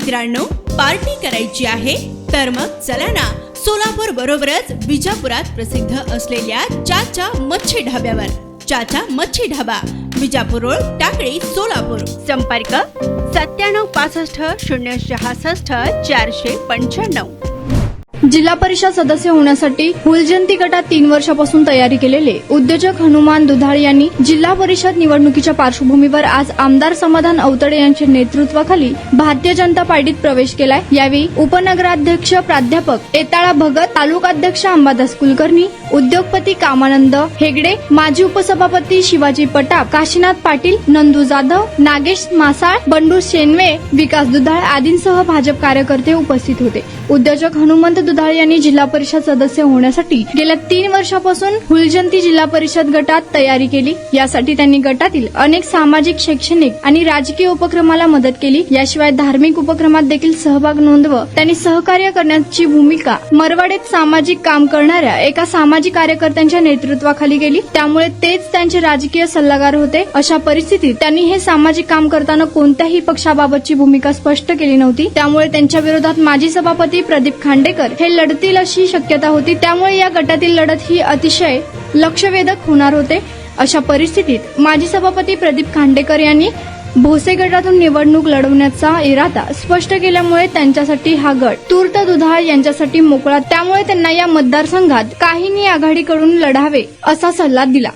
मित्रांनो, पार्टी करायची आहे तर मग चला ना, सोलापूर बरोबरच विजापुरात प्रसिद्ध असलेल्या चाचा मच्छी ढाब्यावर. चाचा मच्छी ढाबा, विजापूर रोड, टाकळी, सोलापूर. संपर्क 9765 066 495. जिल्हा परिषद सदस्य होण्यासाठी फुलजयंती गटात 3 वर्षापासून तयारी केलेले उद्योजक हनुमान दुधाळ यांनी जिल्हा परिषद निवडणुकीच्या पार्श्वभूमीवर आज आमदार समाधान अवतडे यांच्या नेतृत्वाखाली भारतीय जनता पार्टीत प्रवेश केलाय. यावेळी उपनगराध्यक्ष प्राध्यापक एताळा भगत, तालुकाध्यक्ष अंबादास कुलकर्णी, उद्योगपती कामानंद हेगडे, माजी उपसभापती शिवाजी पटाप, काशीनाथ पाटील, नंदू जाधव, नागेश मासाळ, बंडू शेनवे, विकास दुधाळ आदींसह भाजप कार्यकर्ते उपस्थित होते. उद्योजक हनुमंत दुधाळ यांनी जिल्हा परिषद सदस्य होण्यासाठी गेल्या 3 वर्षापासून फुलजयंती जिल्हा परिषद गटात तयारी केली. यासाठी त्यांनी गटातील अनेक सामाजिक, शैक्षणिक आणि राजकीय उपक्रमाला मदत केली. याशिवाय धार्मिक उपक्रमात देखील सहभाग नोंदवत त्यांनी सहकार्य करण्याची भूमिका मरवाडेत सामाजिक काम करणाऱ्या एका सामाजिक कार्यकर्त्यांच्या नेतृत्वाखाली केली. त्यामुळे तेच त्यांचे राजकीय सल्लागार होते. अशा परिस्थितीत त्यांनी हे सामाजिक काम करताना कोणत्याही पक्षाबाबतची भूमिका स्पष्ट केली नव्हती. त्यामुळे त्यांच्या विरोधात माजी सभापती प्रदीप खांडेकर हे लढतील अशी शक्यता होती. त्यामुळे या गटातील लढत ही अतिशय लक्षवेधक होणार होते. अशा परिस्थितीत माजी सभापती प्रदीप खांडेकर यांनी भोसे गटातून निवडणूक लढवण्याचा इरादा स्पष्ट केल्यामुळे त्यांच्यासाठी हा गट तूर्त दुधाळ यांच्यासाठी मोकळा. त्यामुळे त्यांना या मतदारसंघात काहींनी आघाडीकडून लढावे असा सल्ला दिला.